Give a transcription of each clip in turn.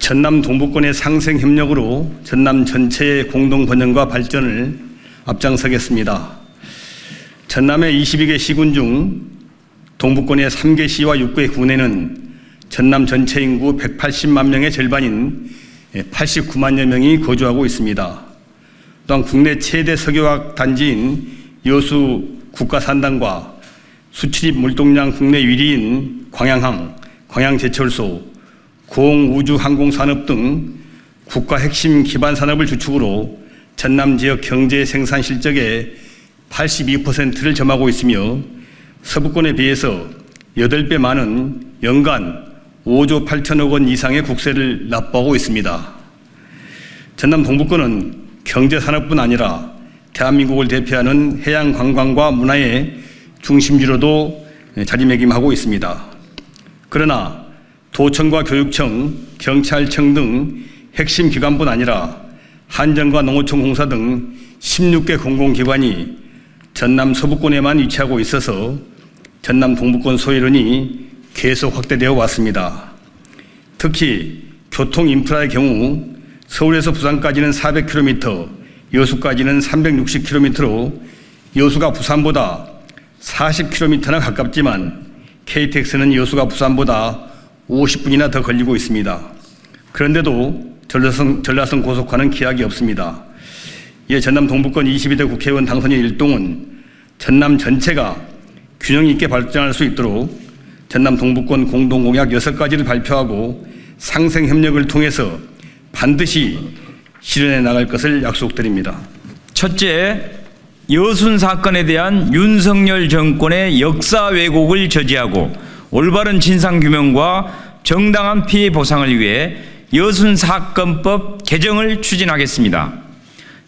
전남 동부권의 상생 협력으로 전남 전체의 공동 번영과 발전을 앞장서겠습니다. 전남의 22개 시군 중 동부권의 3개 시와 6개 군에는 전남 전체 인구 180만 명의 절반인 89만여 명이 거주하고 있습니다. 또한 국내 최대 석유화학 단지인 여수 국가산단과 수출입 물동량 국내 1위인 광양항, 광양제철소, 공우주항공산업 등 국가 핵심 기반 산업을 주축으로 전남 지역 경제 생산 실적의 82%를 점하고 있으며 서부권에 비해서 8배 많은 연간 5조 8천억 원 이상의 국세를 납부하고 있습니다. 전남 동부권은 경제산업뿐 아니라 대한민국을 대표하는 해양 관광과 문화의 중심지로도 자리매김하고 있습니다. 그러나 도청과 교육청, 경찰청 등 핵심 기관뿐 아니라 한정과 농어촌 공사 등 16개 공공기관이 전남 서부권에만 위치하고 있어서 전남 동부권 소외론이 계속 확대되어 왔습니다. 특히 교통 인프라의 경우 서울에서 부산까지는 400km, 여수까지는 360km로 여수가 부산보다 40km나 가깝지만 KTX는 여수가 부산보다 50분이나 더 걸리고 있습니다. 그런데도 전라선 고속화는 기약이 없습니다. 이에 전남 동부권 22대 국회의원 당선인 일동은 전남 전체가 균형 있게 발전할 수 있도록 전남 동부권 공동공약 6가지를 발표하고 상생협력을 통해서 반드시 실현해 나갈 것을 약속드립니다. 첫째, 여순 사건에 대한 윤석열 정권의 역사 왜곡을 저지하고 올바른 진상규명과 정당한 피해 보상을 위해 여순 사건법 개정을 추진하겠습니다.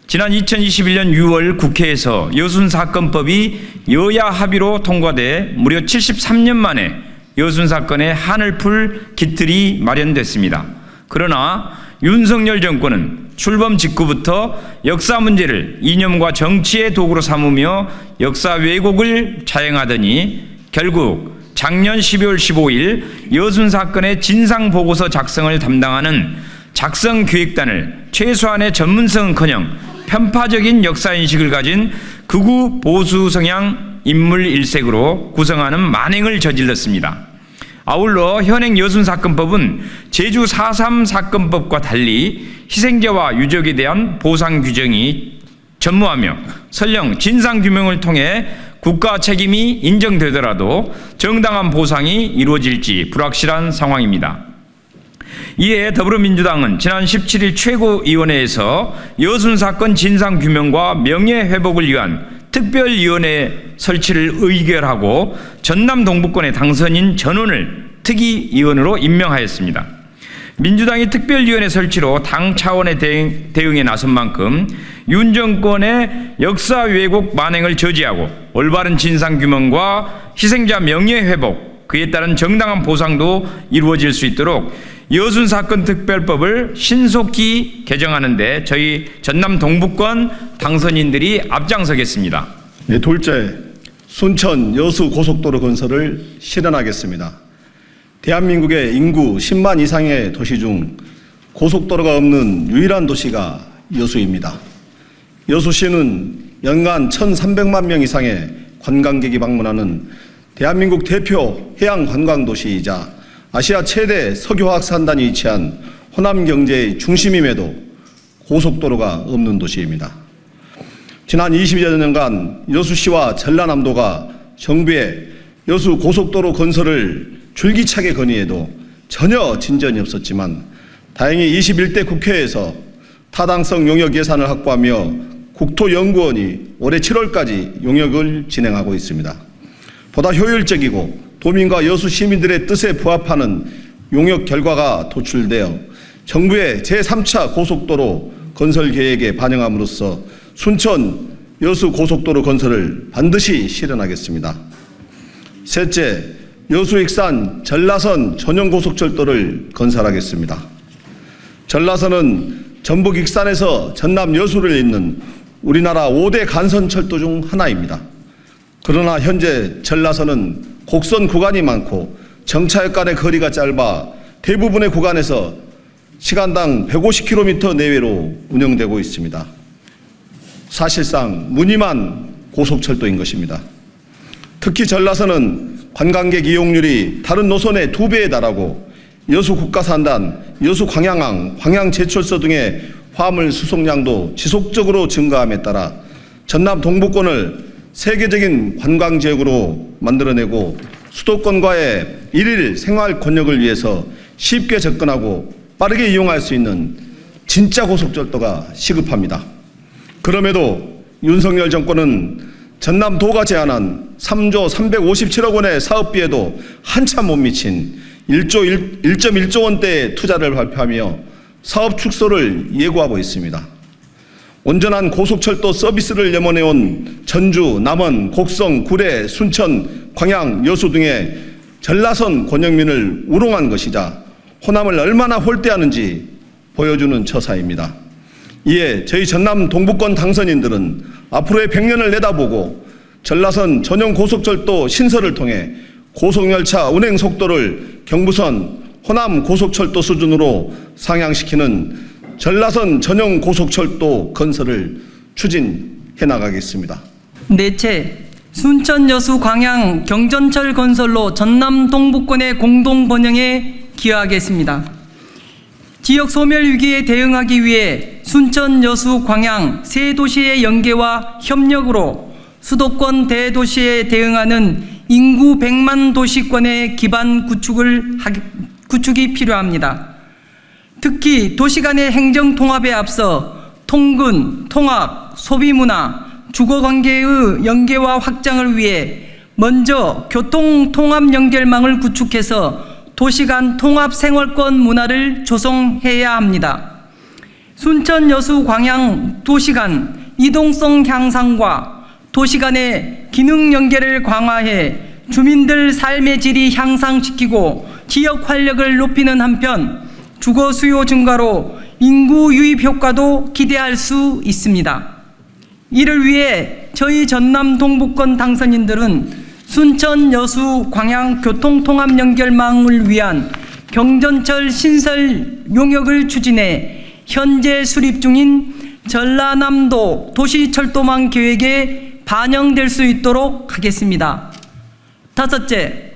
지난 2021년 6월 국회에서 여순 사건법이 여야 합의로 통과돼 무려 73년 만에 여순 사건의 한을 풀 깃들이 마련됐습니다. 그러나 윤석열 정권은 출범 직후부터 역사 문제를 이념과 정치의 도구로 삼으며 역사 왜곡을 자행하더니 결국 작년 12월 15일 여순 사건의 진상보고서 작성을 담당하는 작성기획단을 최소한의 전문성은커녕 편파적인 역사인식을 가진 극우 보수 성향 인물 일색으로 구성하는 만행을 저질렀습니다. 아울러 현행 여순사건법은 제주 4.3 사건법과 달리 희생자와 유족에 대한 보상 규정이 전무하며 설령 진상규명을 통해 국가 책임이 인정되더라도 정당한 보상이 이루어질지 불확실한 상황입니다. 이에 더불어민주당은 지난 17일 최고위원회에서 여순사건 진상규명과 명예회복을 위한 특별위원회 설치를 의결하고 전남 동부권의 당선인 전원을 특위위원으로 임명하였습니다. 민주당이 특별위원회 설치로 당 차원의 대응에 나선 만큼 윤 정권의 역사 왜곡 만행을 저지하고 올바른 진상규명과 희생자 명예회복, 그에 따른 정당한 보상도 이루어질 수 있도록 여순사건 특별법을 신속히 개정하는 데 저희 전남 동부권 당선인들이 앞장서겠습니다. 네, 둘째, 순천 여수 고속도로 건설을 실현하겠습니다. 대한민국의 인구 10만 이상의 도시 중 고속도로가 없는 유일한 도시가 여수입니다. 여수시는 연간 1,300만 명 이상의 관광객이 방문하는 대한민국 대표 해양 관광도시이자 아시아 최대 석유화학 산단이 위치한 호남 경제의 중심임에도 고속도로가 없는 도시입니다. 지난 20여 년간 여수시와 전라남도가 정부의 여수 고속도로 건설을 줄기차게 건의해도 전혀 진전이 없었지만 다행히 21대 국회에서 타당성 용역 예산을 확보하며 국토연구원이 올해 7월까지 용역을 진행하고 있습니다. 보다 효율적이고 도민과 여수 시민들의 뜻에 부합하는 용역 결과가 도출되어 정부의 제3차 고속도로 건설 계획에 반영함으로써 순천 여수 고속도로 건설을 반드시 실현하겠습니다. 셋째, 여수 익산 전라선 전용 고속철도를 건설하겠습니다. 전라선은 전북 익산에서 전남 여수를 잇는 우리나라 5대 간선철도 중 하나입니다. 그러나 현재 전라선은 곡선 구간이 많고 정차역 간의 거리가 짧아 대부분의 구간에서 시간당 150km 내외로 운영되고 있습니다. 사실상 무늬만 고속철도인 것입니다. 특히 전라선은 관광객 이용률이 다른 노선의 2배에 달하고 여수 국가산단, 여수 광양항, 광양제철소 등의 화물 수송량도 지속적으로 증가함에 따라 전남 동부권을 세계적인 관광지역으로 만들어내고 수도권과의 일일 생활 권역을 위해서 쉽게 접근하고 빠르게 이용할 수 있는 진짜 고속철도가 시급합니다. 그럼에도 윤석열 정권은 전남도가 제안한 3조 357억 원의 사업비에도 한참 못 미친 1.1조 원대의 투자를 발표하며 사업 축소를 예고하고 있습니다. 온전한 고속철도 서비스를 염원해온 전주, 남원, 곡성, 구례, 순천, 광양, 여수 등의 전라선 권역민을 우롱한 것이자 호남을 얼마나 홀대하는지 보여주는 처사입니다. 이에 저희 전남 동부권 당선인들은 앞으로의 100년을 내다보고 전라선 전용 고속철도 신설을 통해 고속열차 운행 속도를 경부선, 호남 고속철도 수준으로 상향시키는 전라선 전용 고속철도 건설을 추진해 나가겠습니다. 넷째, 순천 여수 광양 경전철 건설로 전남 동부권의 공동 번영에 기여하겠습니다. 지역 소멸 위기에 대응하기 위해 순천 여수 광양 세 도시의 연계와 협력으로 수도권 대도시에 대응하는 인구 100만 도시권의 기반 구축이 필요합니다. 특히 도시 간의 행정 통합에 앞서 통근, 통학, 소비문화, 주거관계의 연계와 확장을 위해 먼저 교통 통합 연결망을 구축해서 도시 간 통합 생활권 문화를 조성해야 합니다. 순천 여수 광양 도시 간 이동성 향상과 도시 간의 기능 연계를 강화해 주민들 삶의 질이 향상시키고 지역 활력을 높이는 한편 주거 수요 증가로 인구 유입 효과도 기대할 수 있습니다. 이를 위해 저희 전남 동부권 당선인들은 순천 여수 광양 교통통합 연결망을 위한 경전철 신설 용역을 추진해 현재 수립 중인 전라남도 도시철도망 계획에 반영될 수 있도록 하겠습니다. 다섯째,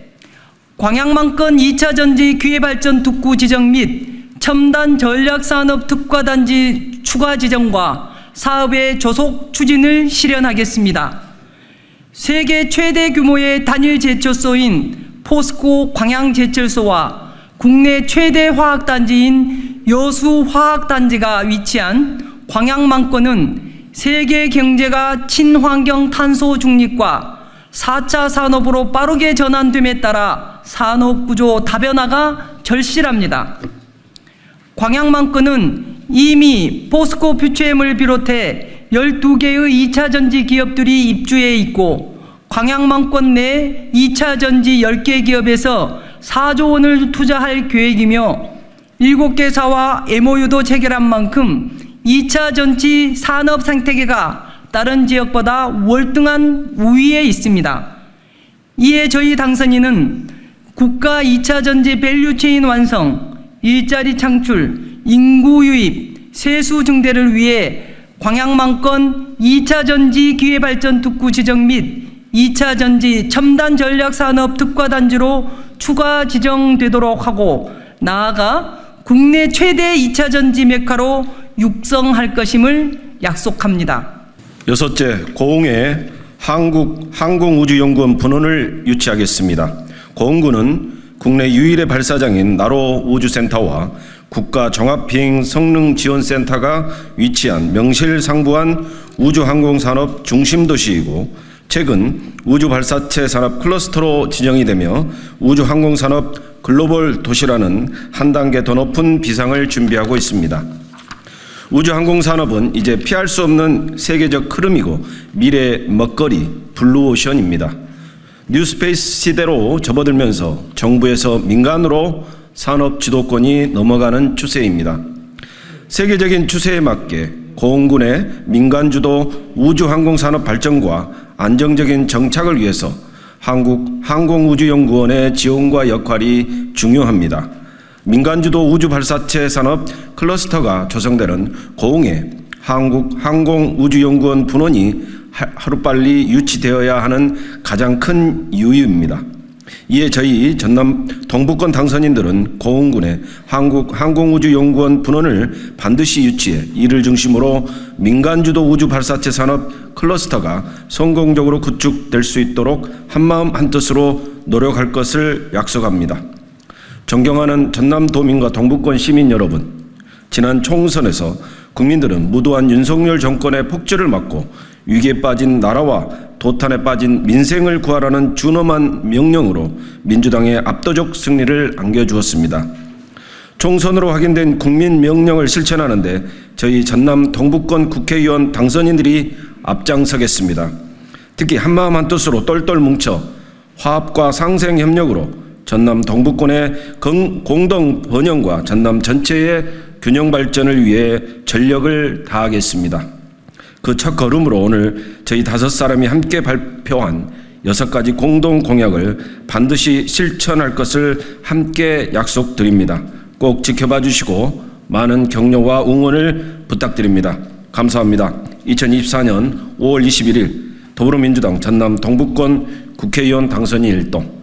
광양망권 2차 전지 기회발전 특구 지정 및 첨단 전략산업 특화단지 추가 지정과 사업의 조속 추진을 실현하겠습니다. 세계 최대 규모의 단일 제철소인 포스코 광양제철소와 국내 최대 화학단지인 여수화학단지가 위치한 광양망권은 세계 경제가 친환경 탄소 중립과 4차 산업으로 빠르게 전환됨에 따라 산업구조 다변화가 절실합니다. 광양망권은 이미 포스코 퓨처엠을 비롯해 12개의 2차 전지 기업들이 입주해 있고 광양망권 내 2차 전지 10개 기업에서 4조 원을 투자할 계획이며 7개사와 MOU도 체결한 만큼 2차 전지 산업 생태계가 다른 지역보다 월등한 우위에 있습니다. 이에 저희 당선인은 국가 2차 전지 밸류체인 완성, 일자리 창출, 인구 유입, 세수 증대를 위해 광양망권 2차 전지 기회발전 특구 지정 및 2차 전지 첨단 전략산업 특화단지로 추가 지정되도록 하고 나아가 국내 최대 2차 전지 메카로 육성할 것임을 약속합니다. 여섯째, 고흥에 한국항공우주연구원 분원을 유치하겠습니다. 고흥군은 국내 유일의 발사장인 나로 우주센터와 국가종합비행성능지원센터가 위치한 명실상부한 우주항공산업 중심도시이고 최근 우주발사체 산업 클러스터로 지정이 되며 우주항공산업 글로벌 도시라는 한 단계 더 높은 비상을 준비하고 있습니다. 우주항공산업은 이제 피할 수 없는 세계적 흐름이고 미래의 먹거리, 블루오션입니다. 뉴스페이스 시대로 접어들면서 정부에서 민간으로 산업 주도권이 넘어가는 추세입니다. 세계적인 추세에 맞게 고흥군의 민간주도 우주항공산업 발전과 안정적인 정착을 위해서 한국항공우주연구원의 지원과 역할이 중요합니다. 민간주도 우주발사체 산업 클러스터가 조성되는 고흥에 한국항공우주연구원 분원이 하루빨리 유치되어야 하는 가장 큰 이유입니다. 이에 저희 전남 동북권 당선인들은 고흥군의 한국항공우주연구원 분원을 반드시 유치해 이를 중심으로 민간주도 우주발사체 산업 클러스터가 성공적으로 구축될 수 있도록 한마음 한뜻으로 노력할 것을 약속합니다. 존경하는 전남도민과 동북권 시민 여러분, 지난 총선에서 국민들은 무도한 윤석열 정권의 폭주를 막고 위기에 빠진 나라와 도탄에 빠진 민생을 구하라는 준엄한 명령으로 민주당의 압도적 승리를 안겨주었습니다. 총선으로 확인된 국민 명령을 실천하는 데 저희 전남 동북권 국회의원 당선인들이 앞장서겠습니다. 특히 한마음 한뜻으로 똘똘 뭉쳐 화합과 상생협력으로 전남 동북권의 공동 번영과 전남 전체의 균형 발전을 위해 전력을 다하겠습니다. 그 첫 걸음으로 오늘 저희 5사람이 함께 발표한 6가지 공동 공약을 반드시 실천할 것을 함께 약속드립니다. 꼭 지켜봐 주시고 많은 격려와 응원을 부탁드립니다. 감사합니다. 2024년 5월 21일 더불어민주당 전남 동북권 국회의원 당선인 일동